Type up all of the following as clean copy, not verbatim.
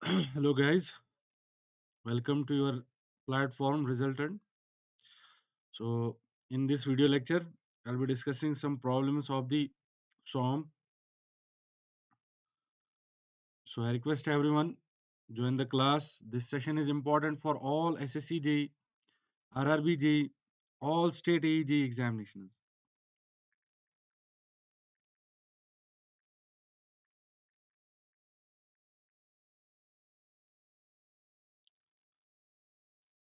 Hello guys, welcome to your platform Resultant. So in this video lecture, I'll be discussing some problems of the SOM. So I request everyone join the class. This session is important for all SSC JE, RRB JE, all state AEG examinations.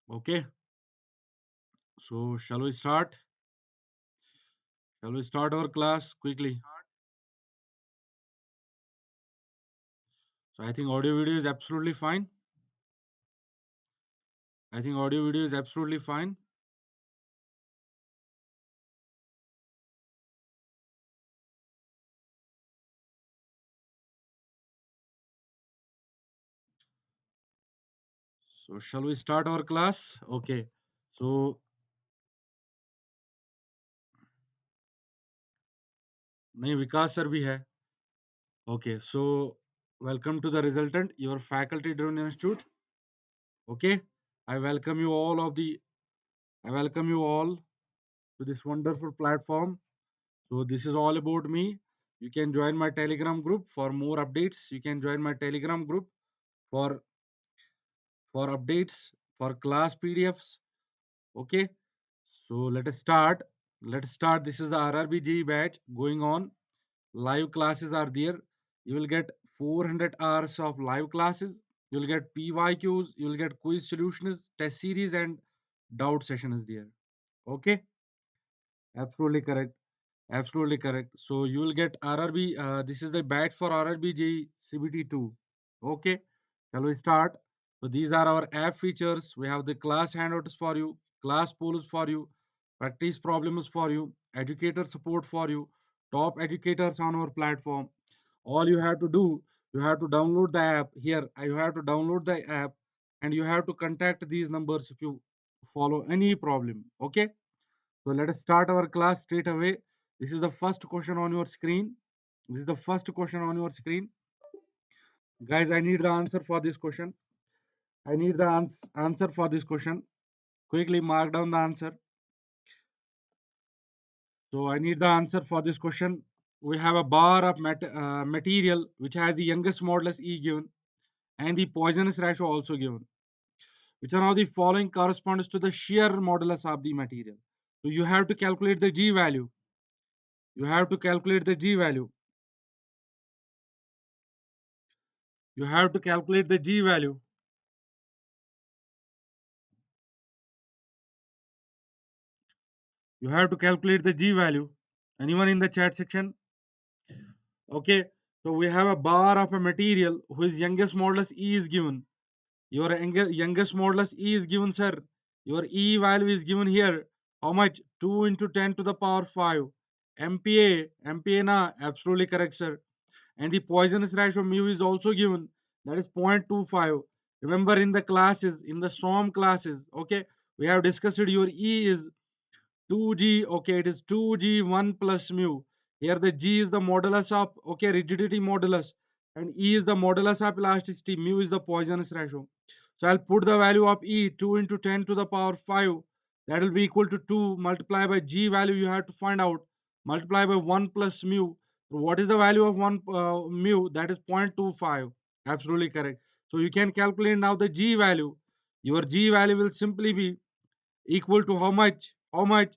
Okay, so shall we start? Shall we start our class quickly? So I think audio video is absolutely fine. I think audio video is absolutely fine. So shall we start our class? Okay. So नहीं विकास sir भी है. Okay, so welcome to the Resultant, your faculty driven institute. Okay, I welcome you all of the I welcome you all to this wonderful platform. So this is all about me. You can join my Telegram group for more updates. You can join my Telegram group for updates, for class PDFs. Okay, so let us start. Let's start. This is the RRB JE batch going on. Live classes are there. You will get 400 hours of live classes. You'll get PYQs, you'll get quiz solutions, test series, and doubt sessions there. Okay, absolutely correct. Absolutely correct. So you will get RRB. This is the batch for RRB JE CBT2. Okay, shall we start? So these are our app features. We have the class handouts for you, class polls for you, practice problems for you, educator support for you, top educators on our platform. All you have to do, you have to download the app. Here, you have to download the app and you have to contact these numbers if you follow any problem. Okay, so let us start our class straight away. This is the first question on your screen. This is the first question on your screen. Guys, I need the answer for this question. I need the answer for this question. Quickly mark down the answer. So I need the answer for this question. We have a bar of material which has the youngest modulus E given and the Poisson's ratio also given. Which one of the following corresponds to the shear modulus of the material? So you have to calculate the G value. You have to calculate the G value. You have to calculate the G value. You have to calculate the G value. Anyone in the chat section? Okay. So we have a bar of a material whose youngest modulus E is given. Your youngest modulus E is given, sir. Your E value is given here. How much? 2 into 10 to the power 5. MPa. MPa na? Absolutely correct, sir. And the Poisson's ratio mu is also given. That is 0.25. Remember in the classes, in the SOM classes, okay, we have discussed it. Your E is 2g. Okay, it is 2g 1 plus mu. Here the g is the modulus of, okay, rigidity modulus, and E is the modulus of elasticity. Mu is the Poisson's ratio. So I'll put the value of E, 2 into 10 to the power 5. That will be equal to 2 multiplied by G value you have to find out. Multiply by 1 plus mu. So what is the value of 1 mu? That is 0.25. Absolutely correct. So you can calculate now the G value. Your G value will simply be equal to how much? How much?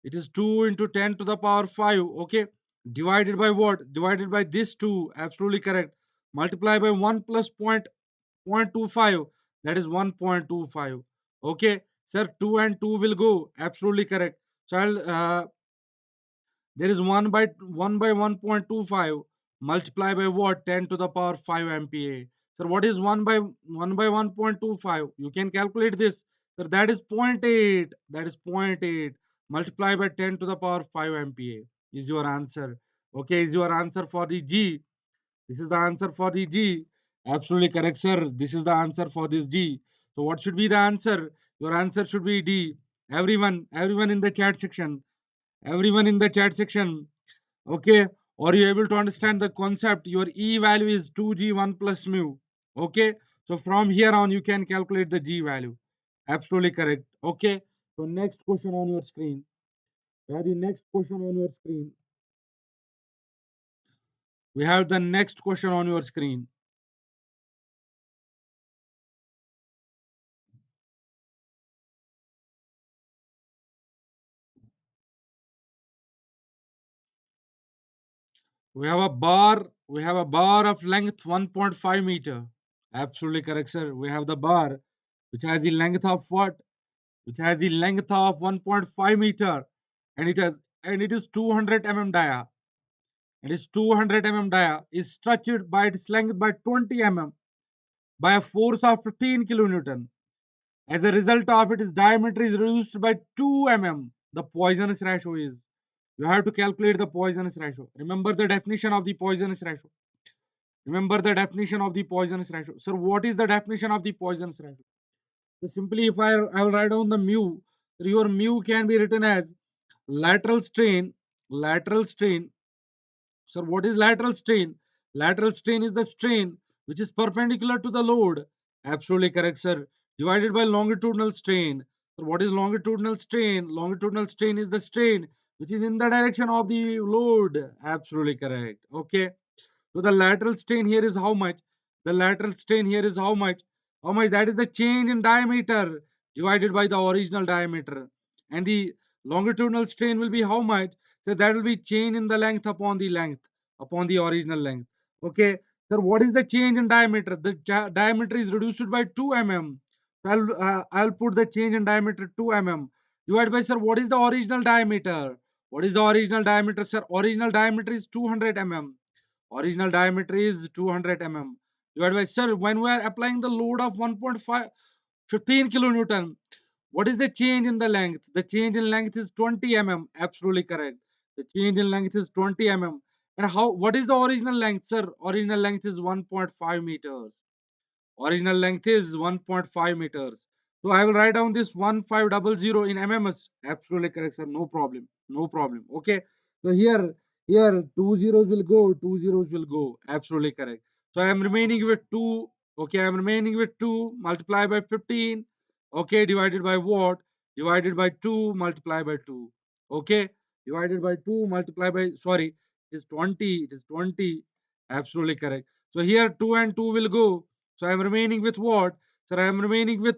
It is 2 into 10 to the power 5. Okay. Divided by what? Divided by this 2. Absolutely correct. Multiply by 1 plus 0.25. That is 1.25. Okay. Sir, 2 and 2 will go. Absolutely correct. So there is 1 by 1.25. Multiply by what? 10 to the power 5 MPa. Sir, what is 1 by 1.25? You can calculate this. Sir, that is zero point 0.8. That is zero point 0.8. Multiply by 10 to the power 5 MPa is your answer. Okay, is your answer for the G. This is the answer for the G. Absolutely correct, sir. This is the answer for this G. So what should be the answer? Your answer should be D. Everyone in the chat section. Everyone in the chat section. Okay. Are you able to understand the concept? Your E value is 2G 1 plus mu. Okay, so from here on you can calculate the G value. Absolutely correct. Okay, so next question on your screen. The next question on your screen. We have the next question on your screen. We have a bar of length 1.5 meter. Absolutely correct, sir. We have the bar which has the length of what? Which has the length of 1.5 meter, and it is 200 dia. It is 200 dia is stretched by its length by 20 by a force of 15 kilonewton. As a result of it, its diameter is reduced by 2 The Poisson's ratio is. You have to calculate the Poisson's ratio. Remember the definition of the Poisson's ratio. Remember the definition of the Poisson's ratio. Sir, what is the definition of the Poisson's ratio? So simply, if I will write down the mu, your mu can be written as lateral strain. Lateral strain. Sir, what is lateral strain? Lateral strain is the strain which is perpendicular to the load. Absolutely correct, sir. Divided by longitudinal strain. So what is longitudinal strain? Longitudinal strain is the strain which is in the direction of the load. Absolutely correct. Okay. So the lateral strain here is how much? The lateral strain here is how much? How much? That is the change in diameter divided by the original diameter. And the longitudinal strain will be how much? So that will be change in the length upon the original length. Okay. So what is the change in diameter? The diameter is reduced by 2 So I'll put the change in diameter 2 divided by, sir, what is the original diameter? What is the original diameter, sir? Original diameter is 200 Original diameter is 200 divided by, sir, when we are applying the load of 1.5 15 kilonewton, what is the change in the length? The change in length is 20 Absolutely correct. The change in length is 20 And what is the original length, sir? Original length is 1.5 meters. Original length is 1.5 meters. So I will write down this 1500 in MMS. Absolutely correct, sir. No problem. No problem. Okay. So here two zeros will go, two zeros will go. Absolutely correct. So I am remaining with 2. Okay, I am remaining with 2 multiplied by 15. Okay, divided by what? Divided by 2 multiplied by 2. Okay, divided by 2 multiplied by, sorry, it is 20. It is 20. Absolutely correct. So here 2 and 2 will go. So I am remaining with what? Sir, I am remaining with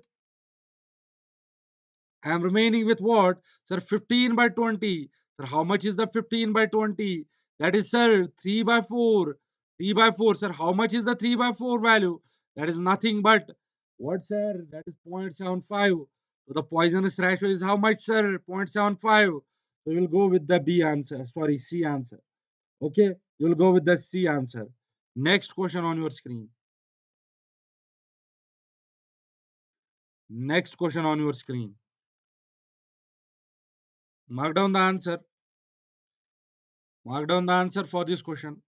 what? Sir, 15 by 20. Sir, how much is the 15 by 20? That is, sir, 3 by 4. 3 by 4. Sir, how much is the 3 by 4 value? That is nothing but what, sir? That is 0.75. So the poisonous ratio is how much, sir? 0.75. So you will go with the B answer. Sorry, C answer. Okay, you will go with the C answer. Next question on your screen. Next question on your screen. Mark down the answer. Mark down the answer for this question.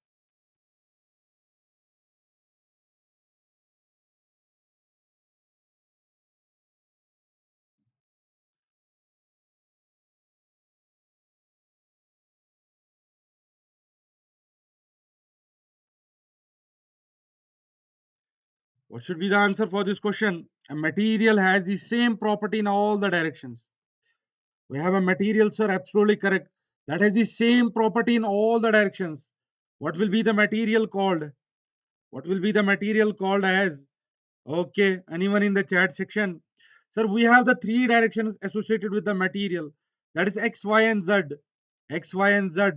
What should be the answer for this question? A material has the same property in all the directions. We have a material, sir, absolutely correct. That has the same property in all the directions. What will be the material called? What will be the material called as? Okay, anyone in the chat section? Sir, we have the three directions associated with the material. That is X, Y, and Z. X, Y, and Z.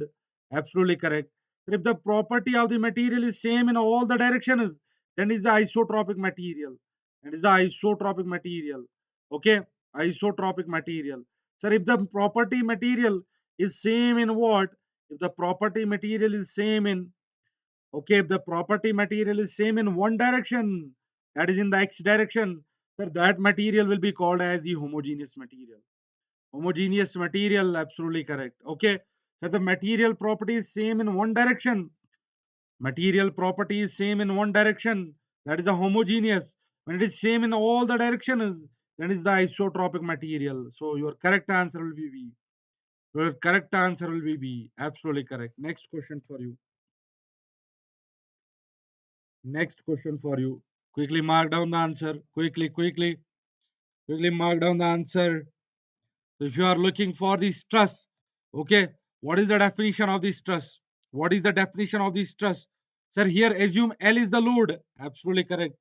Absolutely correct. If the property of the material is same in all the directions, then it is the isotropic material. It is the isotropic material. Okay, isotropic material. Sir, if the property material is same in what? If the property material is same in, okay, if the property material is same in one direction, that is in the X direction, sir, that material will be called as the homogeneous material. Homogeneous material, absolutely correct. Okay, so the material property is same in one direction. Material property is same in one direction. That is the homogeneous. When it is same in all the directions, that is the isotropic material. So your correct answer will be B. Your correct answer will be B. Absolutely correct. Next question for you. Next question for you. Quickly mark down the answer. Quickly mark down the answer. If you are looking for the stress, okay, what is the definition of the stress? What is the definition of the stress? Sir, here assume L is the load. Absolutely correct.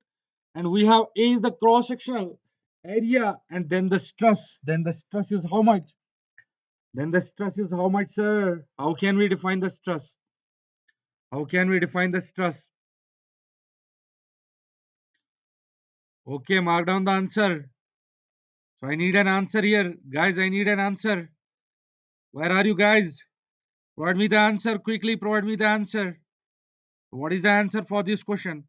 And we have A is the cross sectional area, and then the stress. Then the stress is how much? Then the stress is how much, sir? How can we define the stress? How can we define the stress? Okay, mark down the answer. So I need an answer here. Guys, I need an answer. Where are you guys? Provide me the answer. Quickly provide me the answer. What is the answer for this question?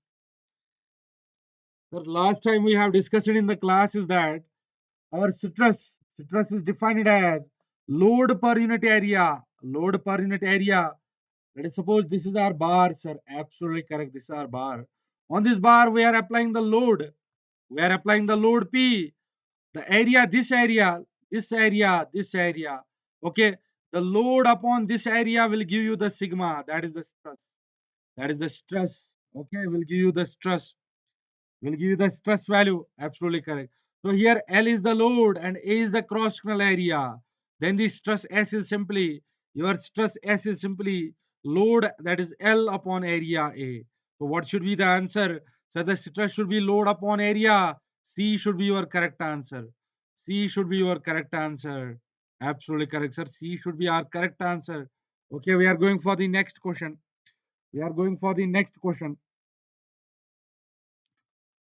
The last time we have discussed it in the class is that our stress is defined as load per unit area. Load per unit area. Let us suppose this is our bar, sir. Absolutely correct. This is our bar. On this bar, we are applying the load. We are applying the load P. The area, this area, this area, this area. Okay. The load upon this area will give you the sigma. That is the stress. That is the stress. Okay. Will give you the stress. Will give you the stress value. Absolutely correct. So here L is the load and A is the cross sectional area. Then the stress S is simply, your stress S is simply load, that is L upon area A. So what should be the answer? So the stress should be load upon area. C should be your correct answer. C should be your correct answer. Absolutely correct, sir. C should be our correct answer. Okay, we are going for the next question. We are going for the next question.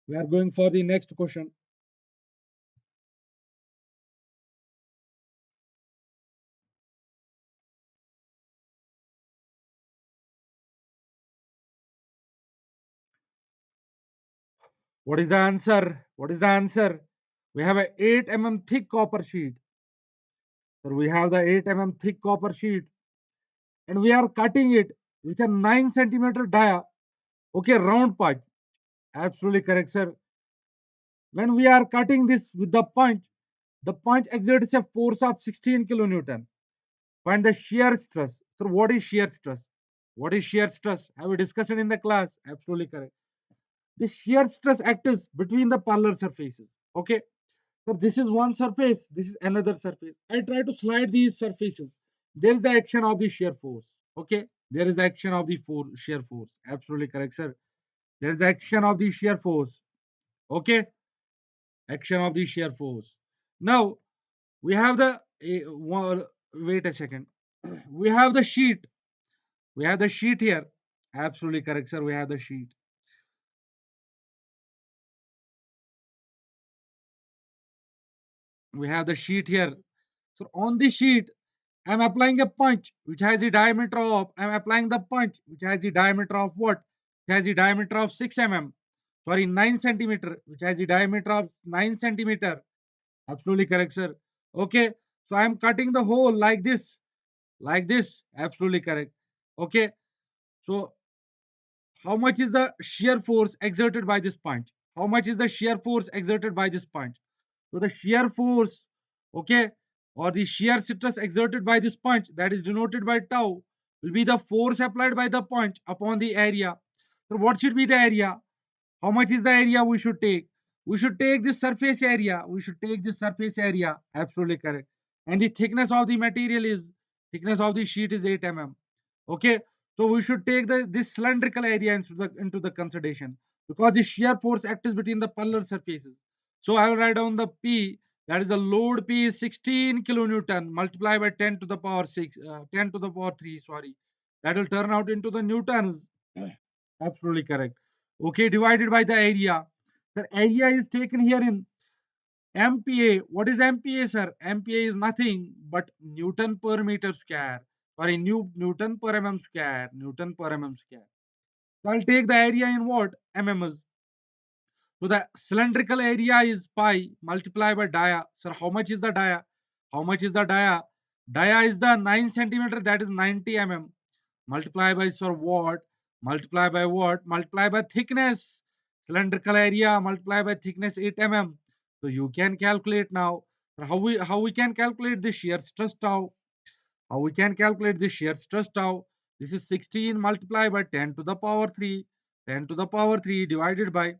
We are going for the next question. What is the answer? What is the answer? We have a 8 mm thick copper sheet. So we have the 8 mm thick copper sheet and we are cutting it with a 9 centimeter dia. Okay, round part. Absolutely correct, sir. When we are cutting this with the punch exerts a force of 16 kilonewton. Find the shear stress. So what is shear stress? What is shear stress? Have we discussed it in the class? Absolutely correct. The shear stress acts between the parallel surfaces. Okay. So this is one surface, this is another surface. I try to slide these surfaces. There is the action of the shear force. Okay. There is the action of the shear force. Absolutely correct, sir. There is the action of the shear force. Okay. Action of the shear force. Now we have the wait a second. We have the sheet. We have the sheet here. Absolutely correct, sir. We have the sheet. We have the sheet here. So on the sheet, I'm applying a punch which has the diameter of, I'm applying the punch which has the diameter of what? It has the diameter of 6 mm. Sorry, 9 centimeter, which has the diameter of 9 centimeter. Absolutely correct, sir. Okay. So I'm cutting the hole like this. Like this. Absolutely correct. Okay. So how much is the shear force exerted by this punch? How much is the shear force exerted by this punch? So the shear force, okay, or the shear stress exerted by this punch, that is denoted by tau, will be the force applied by the punch upon the area. So what should be the area? How much is the area we should take? We should take this surface area. We should take this surface area. Absolutely correct. And the thickness of the material is, thickness of the sheet is 8 mm. Okay. So we should take this cylindrical area into the consideration because the shear force acts between the parallel surfaces. So I will write down the P, that is the load P is 16 kilonewton multiplied by 10 to the power 6, 10 to the power 3, sorry. That will turn out into the newtons. Absolutely correct. Okay, divided by the area. The area is taken here in MPa. What is MPa, sir? MPa is nothing but Newton per meter square. Sorry, Newton per mm square. Newton per mm square. So I'll take the area in what? MMs. So the cylindrical area is pi multiplied by dia. Sir, how much is the dia? How much is the dia? Dia is the 9 centimeter, that is 90 mm. Multiply by, sir, what? Multiply by what? Multiply by thickness. Cylindrical area multiply by thickness 8 mm. So you can calculate now. How we can calculate the shear stress tau? How we can calculate the shear stress tau? This is 16 multiplied by 10 to the power 3. 10 to the power 3 divided by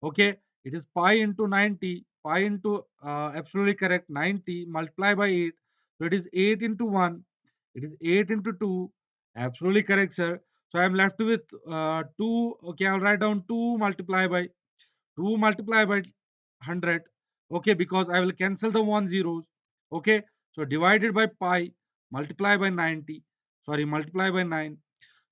Okay, it is pi into 90, pi into absolutely correct 90 multiplied by 8. So it is 8 into 1, it is 8 into 2, absolutely correct, sir. So I am left with 2. Okay, I'll write down 2 multiplied by 100. Okay, because I will cancel the 1 zeros. Okay, so divided by pi, multiply by 90, sorry, multiply by 9.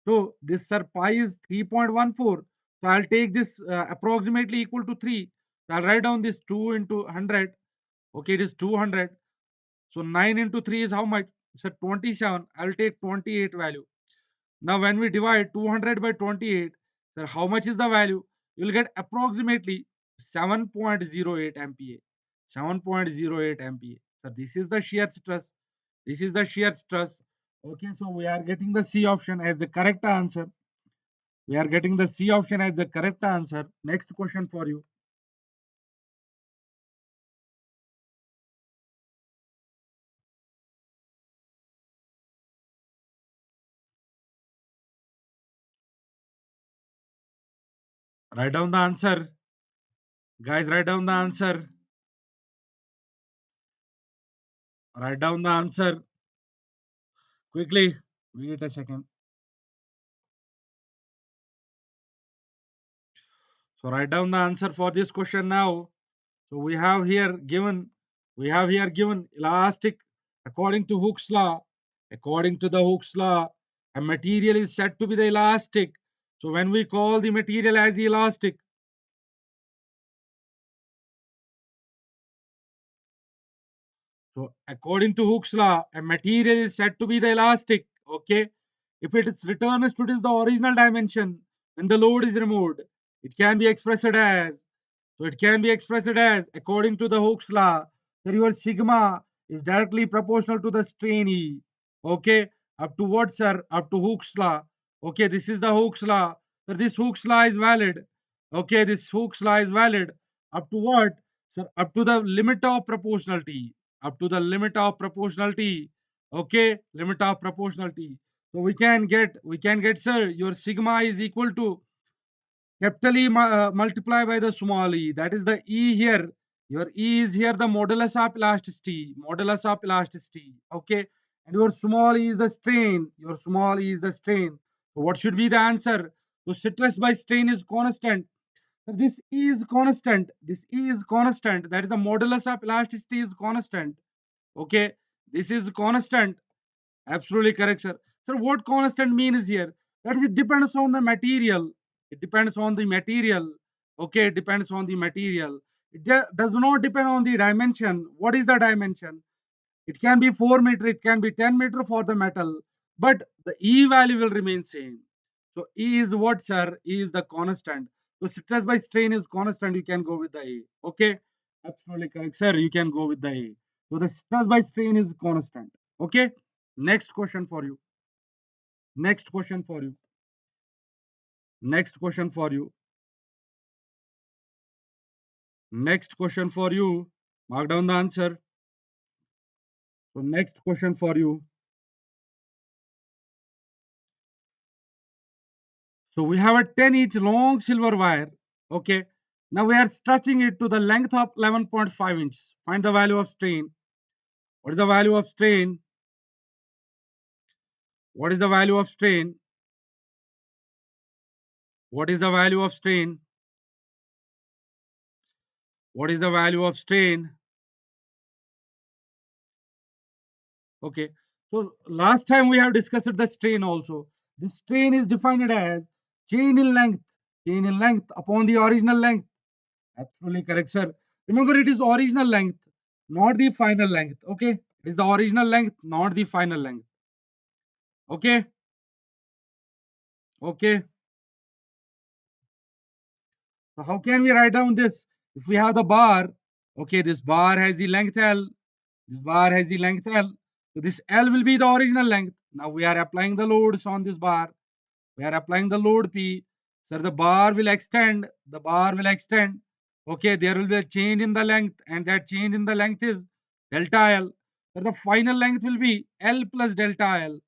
So this, sir, pi is 3.14. So I'll take this approximately equal to 3. So I'll write down this 2 into 100. Okay, it is 200. So 9 into 3 is how much? Sir, 27. I'll take 28 value. Now when we divide 200 by 28, sir, how much is the value? You will get approximately 7.08 MPa. 7.08 MPa. So this is the shear stress. This is the shear stress. Okay, so we are getting the C option as the correct answer. We are getting the C option as the correct answer. Next question for you. Write down the answer. Guys, write down the answer. Write down the answer quickly. Wait a second. So write down the answer for this question now. So we have here given elastic according to Hooke's law. According to the Hooke's law, a material is said to be the elastic. So when we call the material as the elastic, so according to Hooke's law, a material is said to be the elastic. Okay, if it is returns to the original dimension when the load is removed, it can be expressed as. So it can be expressed as, according to the Hooke's law, that your sigma is directly proportional to the strain E. Okay, up to what, sir? Up to Hooke's law. Okay, this is the Hooke's law. So this Hooke's law is valid. Okay, this Hooke's law is valid. Up to what? Sir, up to the limit of proportionality. Up to the limit of proportionality. Okay, limit of proportionality. So we can get, sir, your sigma is equal to capital E multiply by the small e. That is the E here. Your E is here the modulus of elasticity. Modulus of elasticity. Okay. And your small e is the strain. Your small e is the strain. So what should be the answer? So stress by strain is constant. So this E is constant. This E is constant. That is the modulus of elasticity is constant. Okay. This is constant. Absolutely correct, sir. Sir, what constant means here? That is, it depends on the material. It depends on the material. Okay, it depends on the material. It does not depend on the dimension. What is the dimension? It can be 4 meter, it can be 10 meter for the metal, but the E value will remain same. So E is what, sir? E is the constant. So stress by strain is constant. You can go with the A. Okay, absolutely correct, sir. You can go with the A. So the stress by strain is constant. Okay. Next question for you. Next question for you. Next question for you. Next question for you. Mark down the answer. So next question for you. So we have a 10-inch long silver wire. Okay. Now we are stretching it to the length of 11.5 inches. Find the value of strain. What is the value of strain? What is the value of strain? What is the value of strain? What is the value of strain? Okay. So last time we have discussed the strain also. This strain is defined as change in length upon the original length. Absolutely correct, sir. Remember, it is original length, not the final length. Okay. It is the original length, not the final length. Okay. Okay. So how can we write down this? If we have the bar, okay, this bar has the length L. This bar has the length L. So this L will be the original length. Now we are applying the loads on this bar. We are applying the load P. Sir, the bar will extend. The bar will extend. Okay, there will be a change in the length, and that change in the length is delta L. So the final length will be L plus delta L.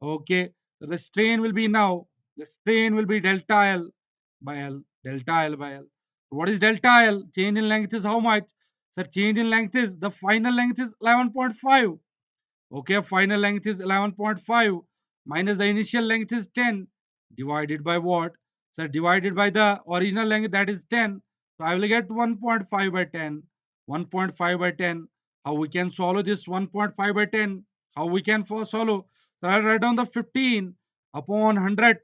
Okay, so the strain will be now, the strain will be delta L by L, delta L by L. What is delta L? Change in length is how much? Sir, change in length is the final length is 11.5. Okay, final length is 11.5 minus the initial length is 10 divided by what? Sir, divided by the original length that is 10. So I will get 1.5 by 10. 1.5 by 10. How we can solve this 1.5 by 10? How we can solve? So I'll write down the 15 upon 100.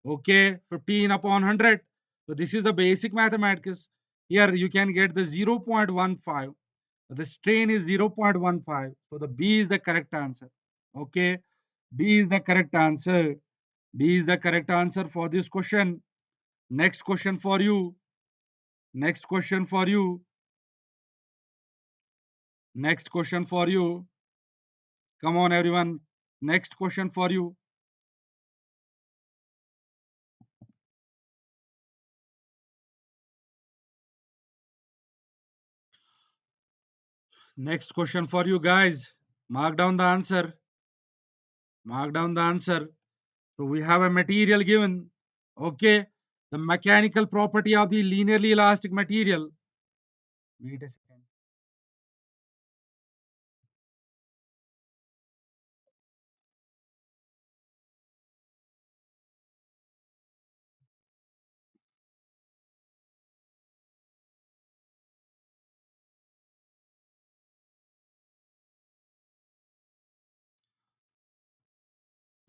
Okay, 15 upon 100. So this is the basic mathematics. Here you can get the 0.15. The strain is 0.15. So the B is the correct answer. Okay, B is the correct answer. B is the correct answer for this question. Next question for you. Next question for you. Next question for you. Come on, everyone. Next question for you. Next question for you, guys. Mark down the answer. Mark down the answer. So we have a material given. Okay. The mechanical property of the linearly elastic material. Wait a second.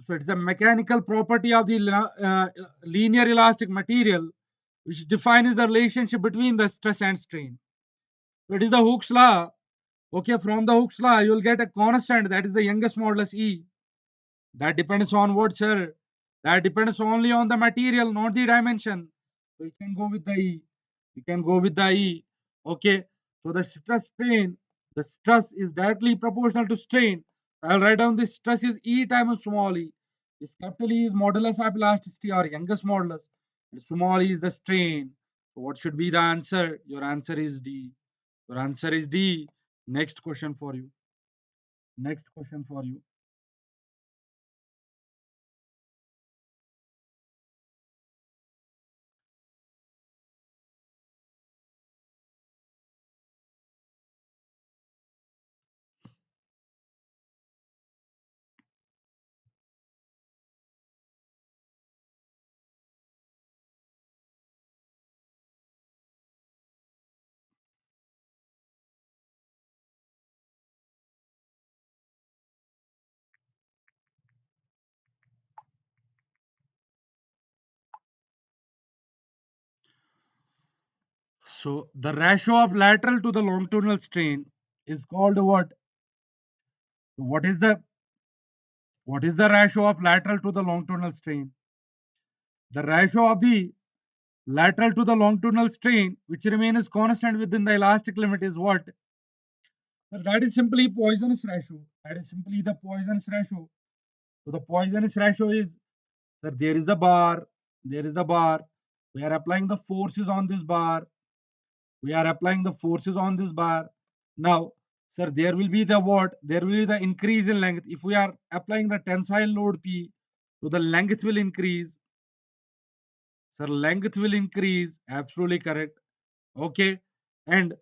So it's a mechanical property of the linear elastic material which defines the relationship between the stress and strain. So it is the Hooke's law. Okay, from the Hooke's law, you will get a constant that is the youngest modulus E. That depends on what, sir? That depends only on the material, not the dimension. So you can go with the E. You can go with the E. Okay. So the stress strain, the stress is directly proportional to strain. I'll write down the stress is E times small e. This capital E is modulus of elasticity or youngest modulus. And small e is the strain. So what should be the answer? Your answer is D. Your answer is D. Next question for you. Next question for you. So the ratio of lateral to the longitudinal strain is called what? What is the ratio of lateral to the longitudinal strain? The ratio of the lateral to the longitudinal strain, which remains constant within the elastic limit, is what? So that is simply Poisson's ratio. That is simply the Poisson's ratio. So the Poisson's ratio is that there is a bar, there is a bar. We are applying the forces on this bar. We are applying the forces on this bar. Now, sir, there will be the what? There will be the increase in length. If we are applying the tensile load P, so the length will increase. Sir, length will increase. Absolutely correct. Okay. And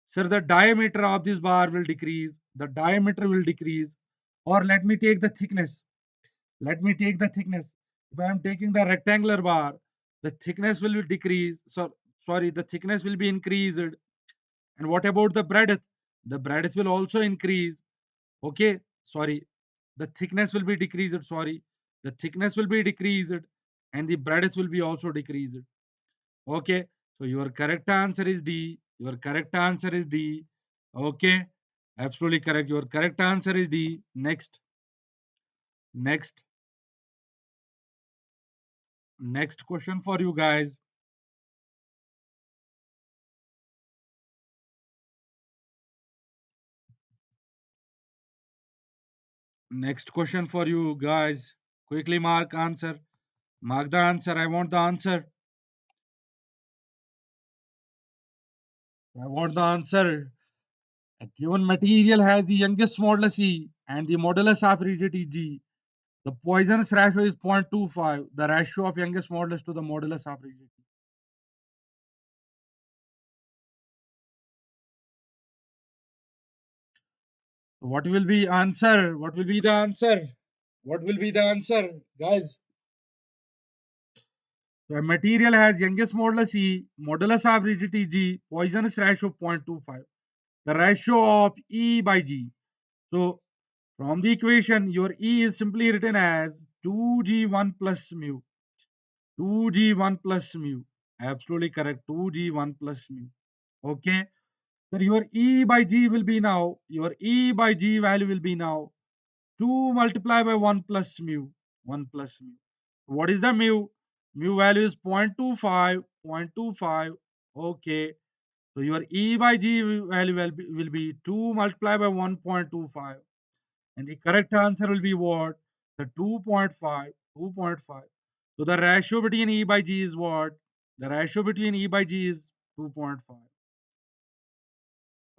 sir, the diameter of this bar will decrease. The diameter will decrease. Or let me take the thickness. Let me take the thickness. If I am taking the rectangular bar, the thickness will decrease. So, sorry, the thickness will be increased. And what about the breadth? The breadth will also increase. Okay, sorry. The thickness will be decreased. Sorry. The thickness will be decreased and the breadth will be also decreased. Okay, so your correct answer is D. Your correct answer is D. Okay, absolutely correct. Your correct answer is D. Next, next, next question for you guys. Next question for you guys. Quickly mark answer. Mark the answer. I want the answer. I want the answer. A given material has the youngest modulus E and the modulus of rigidity G. The Poisson's ratio is 0.25, the ratio of youngest modulus to the modulus of rigidity. What will be answer? What will be the answer? What will be the answer, guys? So a material has youngest modulus E, modulus of rigidity G, poisonous ratio 0.25. The ratio of E by G. So from the equation, your E is simply written as 2G1 plus mu. 2G1 plus mu. Absolutely correct. 2G1 plus mu. Okay. So your E by G will be now, your E by G value will be now 2 multiplied by 1 plus mu. 1 plus mu. What is the mu? Mu value is 0.25, 0.25. Okay. So your E by G value will be 2 multiplied by 1.25. And the correct answer will be what? The 2.5. 2.5. So the ratio between E by G is what? The ratio between E by G is 2.5.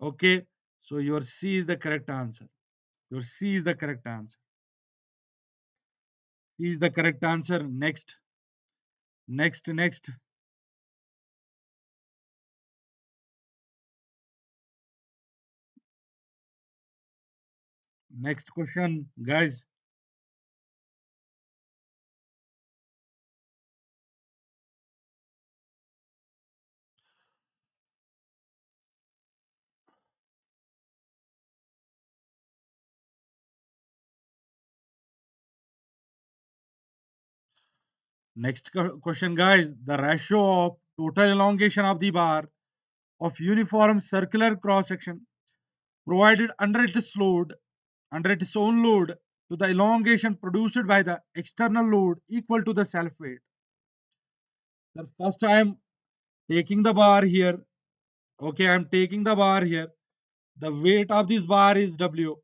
Okay. So your C is the correct answer. Your C is the correct answer. C is the correct answer. Next. Next. Next question, guys. Next question, guys. The ratio of total elongation of the bar of uniform circular cross section provided under its own load to the elongation produced by the external load equal to the self weight. The first I am taking the bar here. Okay, I am taking the bar here. The weight of this bar is W.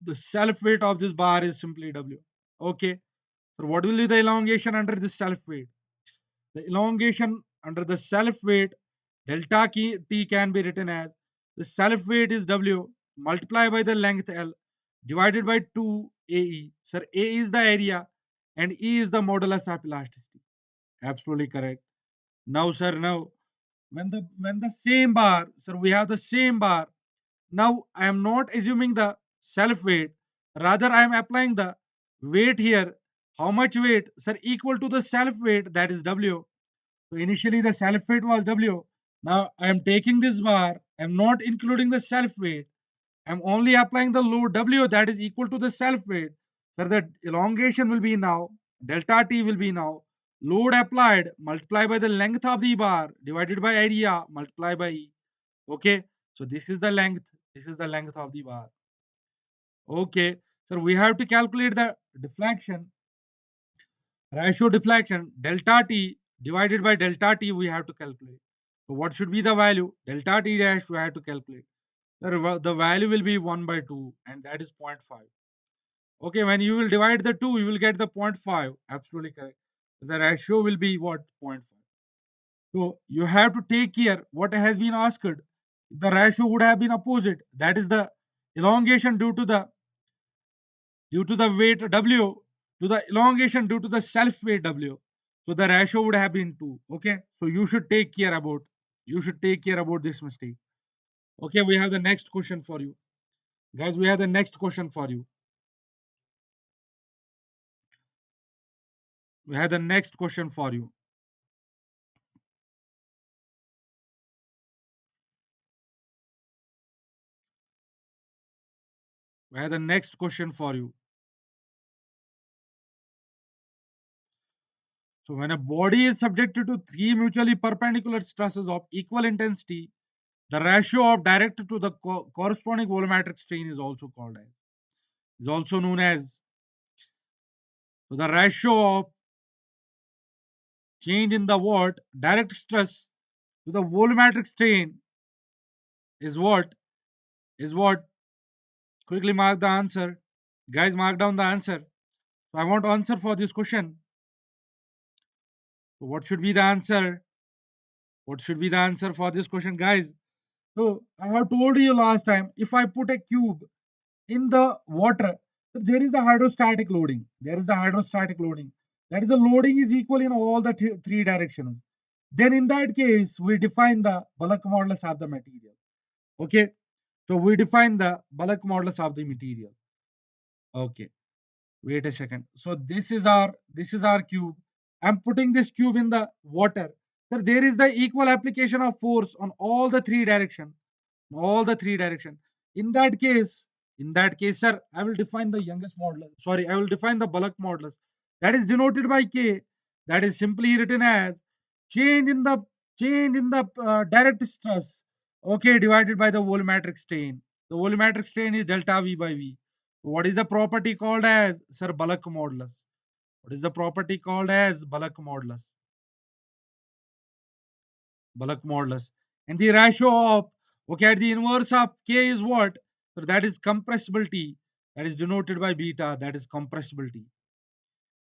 The self weight of this bar is simply W. Okay. So what will be the elongation under this self weight? The elongation under the self weight delta T can be written as the self weight is W multiplied by the length L divided by 2 AE. Sir, A is the area and E is the modulus of elasticity. Absolutely correct. Now, sir, now when the same bar, sir, we have the same bar. Now I am not assuming the self weight, rather I am applying the weight here. How much weight? Sir, equal to the self weight, that is W. So initially the self weight was W. Now I am taking this bar. I am not including the self weight. I am only applying the load W, that is equal to the self weight. So the elongation will be now, delta T will be now load applied multiplied by the length of the bar divided by area multiplied by E. Okay. So this is the length. This is the length of the bar. Okay. So we have to calculate the deflection, ratio deflection, delta T divided by delta T we have to calculate. So what should be the value? Delta T dash we have to calculate. The value will be 1 by 2 and that is 0.5. Okay, when you will divide the 2, you will get the 0.5. Absolutely correct. The ratio will be what? 0.5. So you have to take care what has been asked. The ratio would have been opposite. That is the elongation due to the weight W to the elongation due to the self weight W. So the ratio would have been 2. Okay. So you should take care about this mistake. Okay, we have the next question for you. Guys, we have the next question for you. We have the next question for you. We have the next question for you. So when a body is subjected to three mutually perpendicular stresses of equal intensity, the ratio of direct to the corresponding volumetric strain is also known as. So the ratio of change in the what direct stress to the volumetric strain is what. Quickly mark the answer. Guys, mark down the answer. So I want answer for this question. So what should be the answer? What should be the answer for this question, guys? So I have told you last time, if I put a cube in the water, so there is the hydrostatic loading. There is the hydrostatic loading. That is the loading is equal in all the three directions. Then in that case, we define the bulk modulus of the material. Okay. So we define the bulk modulus of the material. Okay, wait a second. So this is our cube. I'm putting this cube in the water. So there is the equal application of force on all the three direction. All the three direction. In that case, sir, I will define the youngest modulus. Sorry, I will define the bulk modulus. That is denoted by K. That is simply written as change in the direct stress. Okay, divided by the volumetric strain. The volumetric strain is delta V by V. What is the property called as, sir? Bulk modulus. What is the property called as bulk modulus? Bulk modulus. And the ratio of, okay, the inverse of K is what? So that is compressibility. That is denoted by beta. That is compressibility.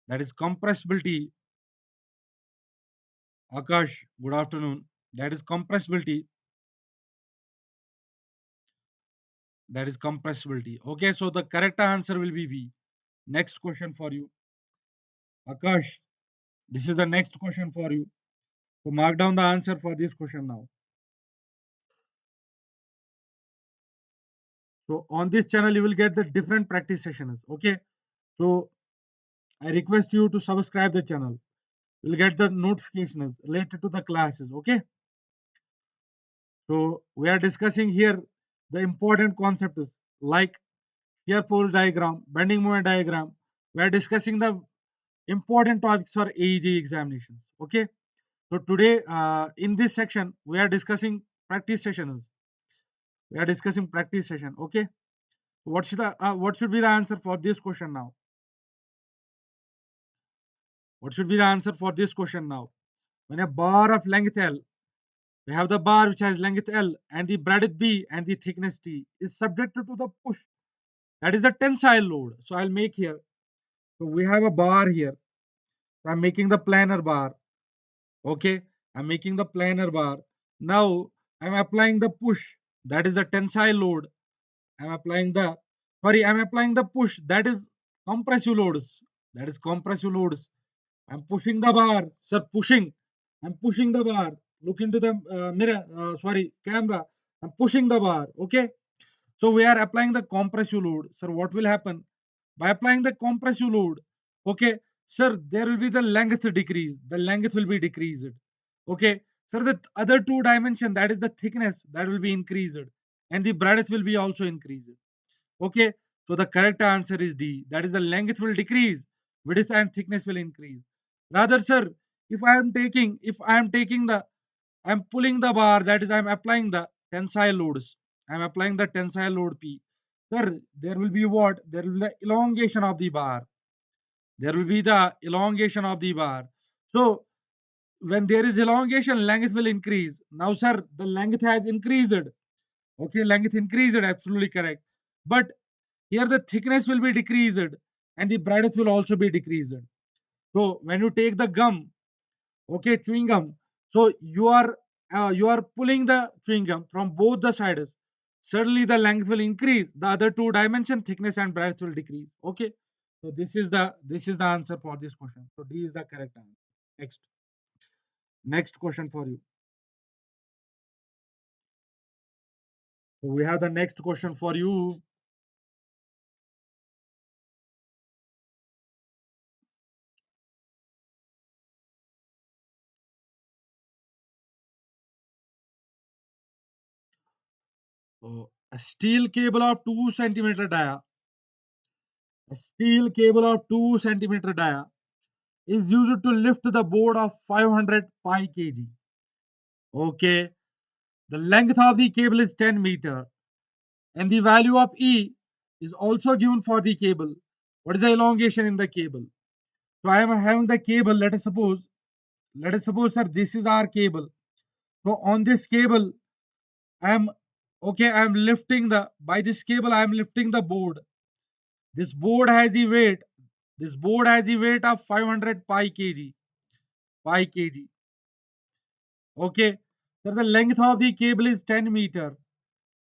That is compressibility. Akash, good afternoon. That is compressibility. That is compressibility. Okay, so the correct answer will be B. Next question for you. Akash, this is the next question for you. So mark down the answer for this question now. So on this channel, you will get the different practice sessions. Okay. So I request you to subscribe the channel. You'll get the notifications related to the classes. Okay. So we are discussing here the important concepts like shear force diagram, bending moment diagram. We are discussing the important topics for AEG examinations. Okay. So today, in this section, we are discussing practice sessions. We are discussing practice session. Okay. What should be the answer for this question now? What should be the answer for this question now? When a bar of length L, we have the bar which has length L and the breadth B and the thickness T is subjected to the push. That is the tensile load. So I'll make here. So we have a bar here. So I'm making the planar bar. Okay. I'm making the planar bar. Now I'm applying the push. That is the tensile load. I'm applying the, I'm applying the push. That is compressive loads. That is compressive loads. I'm pushing the bar, sir, pushing. I'm pushing the bar. Look into the mirror, camera. I'm pushing the bar. Okay. So we are applying the compressive load. Sir, what will happen? By applying the compressive load, okay, sir, there will be the length decrease. The length will be decreased. Okay. Sir, the other two dimension, that is the thickness, that will be increased. And the breadth will be also increased. Okay. So the correct answer is D. That is the length will decrease, width and thickness will increase. Rather, sir, if I am taking the, I am pulling the bar, that is, I am applying the tensile loads. I am applying the tensile load P. Sir, there will be what? There will be the elongation of the bar. There will be the elongation of the bar. So when there is elongation, length will increase. Now, sir, the length has increased. Okay, length increased, absolutely correct. But here the thickness will be decreased and the breadth will also be decreased. So when you take the gum, okay, chewing gum, so you are pulling the chewing gum from both the sides. Certainly the length will increase. The other two dimension, thickness and breadth, will decrease. Okay. So this is the answer for this question. So D is the correct answer. Next question for you. So we have the next question for you. A steel cable of 2 centimeter dia. A steel cable of 2 centimeter dia is used to lift the board of 500 pi kg. Okay. The length of the cable is 10 meter and the value of E is also given for the cable. What is the elongation in the cable? So I am having the cable. Let us suppose, sir, this is our cable. So on this cable, I am okay. I am lifting the by this cable. I am lifting the board. This board has the weight. This board has the weight of 500 pi kg. Pi kg. Okay. So the length of the cable is 10 meter.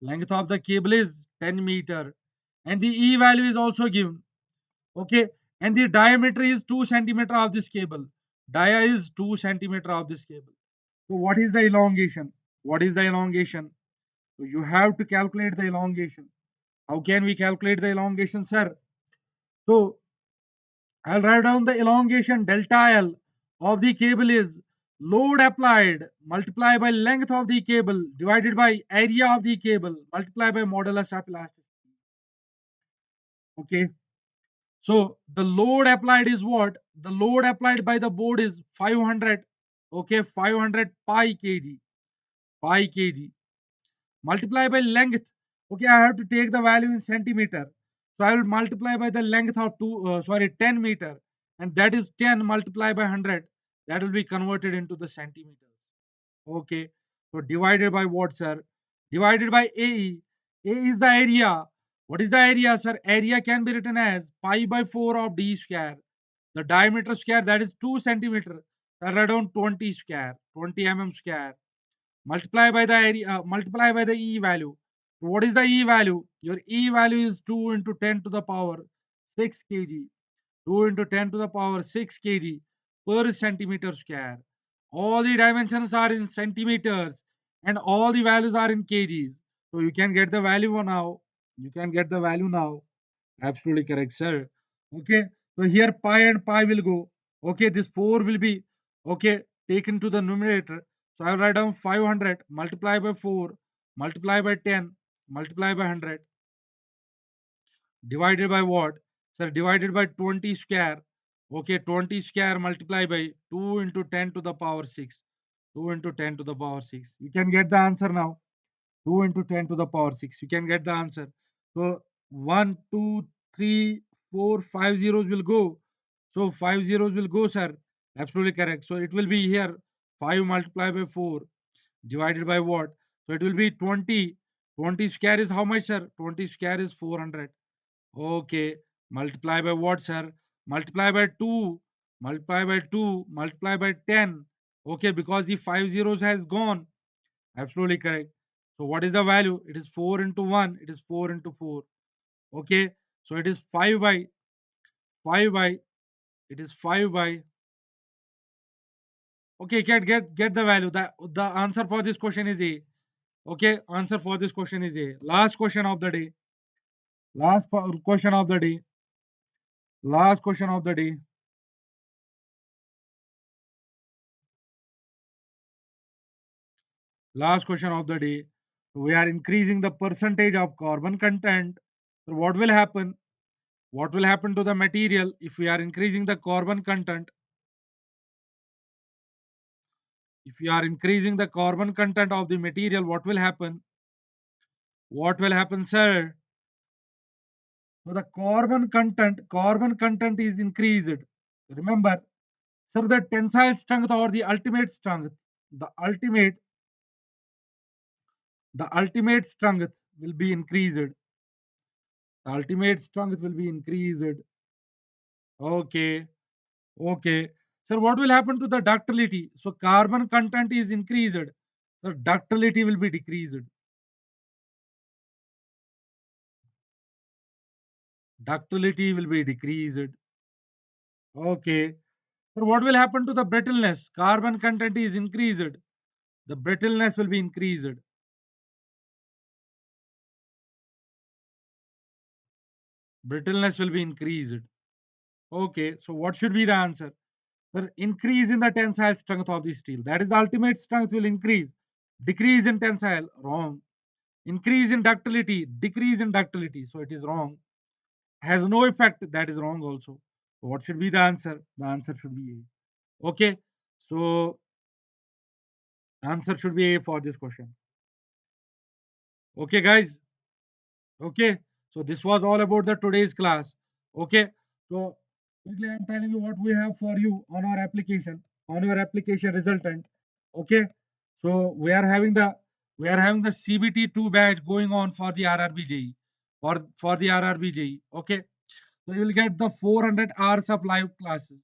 Length of the cable is 10 meter. And the E value is also given. Okay. And the diameter is 2 centimeter of this cable. Dia is 2 centimeter of this cable. So what is the elongation? What is the elongation? So you have to calculate the elongation. How can we calculate the elongation, sir? So I'll write down the elongation delta L of the cable is load applied multiplied by length of the cable divided by area of the cable multiplied by modulus of elasticity. Okay. So the load applied is what? The load applied by the board is 500. Okay, 500 pi kg. Pi kg. Multiply by length. Okay, I have to take the value in centimeter. So I will multiply by the length of 10 meter, and that is 10 multiplied by 100. That will be converted into the centimeters. Okay, so divided by what, sir? Divided by AE. A is the area. What is the area, sir? Area can be written as pi by 4 of d square. The diameter square, that is 2 centimeter. I write down 20 square, 20 square. Multiply by the area, multiply by the E value. What is the E value? Your E value is 2 into 10 to the power 6 kg. 2 into 10 to the power 6 kg per centimeter square. All the dimensions are in centimeters and all the values are in kgs. So you can get the value now. You can get the value now. Absolutely correct, sir. Okay. So here pi and pi will go. Okay. This 4 will be okay taken to the numerator. So I'll write down 500 multiply by 4 multiply by 10 multiply by 100 divided by what? Sir, divided by 20 square. Okay, 20 square multiply by 2 into 10 to the power 6. 2 into 10 to the power 6. You can get the answer now. 2 into 10 to the power 6. You can get the answer. So 1, 2, 3, 4, 5 zeros will go. So 5 zeros will go, sir. Absolutely correct. So it will be here 5 multiplied by 4 divided by what? So it will be 20. 20 square is how much, sir? 20 square is 400. Okay. Multiply by what, sir? Multiply by 2. Multiply by 2. Multiply by 10. Okay, because the 5 zeros has gone. Absolutely correct. So what is the value? It is 4 into 1. It is 4 into 4. Okay. So it is 5 by 5 by. It is 5 by. Okay, get the value. The answer for this question is A. Okay, answer for this question is A. Last question of the day. Question of the day. Last question of the day. Last question of the day. We are increasing the percentage of carbon content. So what will happen? What will happen to the material if we are increasing the carbon content? If we are increasing the carbon content of the material, what will happen? What will happen, sir? So the carbon content is increased. Remember, sir, the tensile strength or the ultimate strength, the ultimate, the ultimate strength will be increased. The ultimate strength will be increased. Okay, okay. Sir, what will happen to the ductility? So carbon content is increased. So ductility will be decreased. Ductility will be decreased. Okay. But what will happen to the brittleness? Carbon content is increased. The brittleness will be increased. Brittleness will be increased. Okay, so what should be the answer? The increase in the tensile strength of the steel. That is the ultimate strength will increase. Decrease in tensile, wrong. Increase in ductility, decrease in ductility. So it is wrong. Has no effect. That is wrong also. So what should be the answer? The answer should be A. Okay. So answer should be A for this question. Okay, guys. Okay, so this was all about the today's class. Okay, so quickly I'm telling you what we have for you on our application, on your application resultant. Okay, so we are having the CBT2 batch going on for the RRB JE, for the RRB JE. Okay, so you will get the 400 hours of live classes.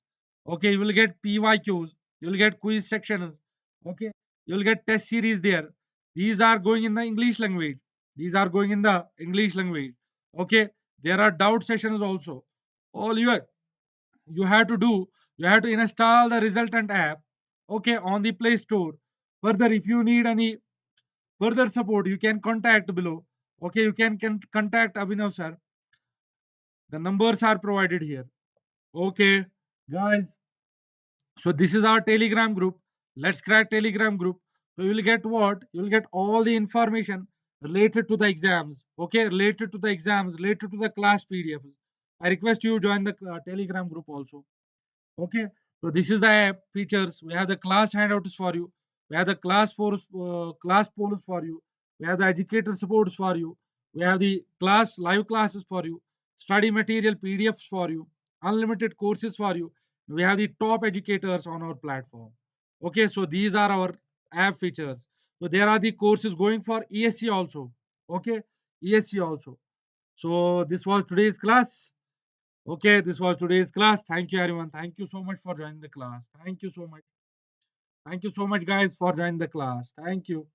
Okay, you will get PYQs, you will get quiz sections. Okay, you will get test series there. These are going in the English language. These are going in the English language. Okay, there are doubt sessions also. All you have to do, you have to install the resultant app. Okay, on the Play Store. Further, if you need any further support, you can contact below. Okay, you can contact Abhinav sir. The numbers are provided here. Okay, guys. So this is our Telegram group. Let's crack Telegram group. So you will get what? You will get all the information related to the exams. Okay, related to the exams, related to the class PDF. I request you join the Telegram group also. Okay, so this is the app features. We have the class handouts for you. We have the class polls for you. We have the educator supports for you. We have the class live classes for you. Study material PDFs for you. Unlimited courses for you. We have the top educators on our platform. Okay, so these are our app features. So there are the courses going for ESC also. Okay, ESC also. So this was today's class. Okay, this was today's class. Thank you, everyone. Thank you so much for joining the class. Thank you so much. Thank you so much, guys, for joining the class. Thank you.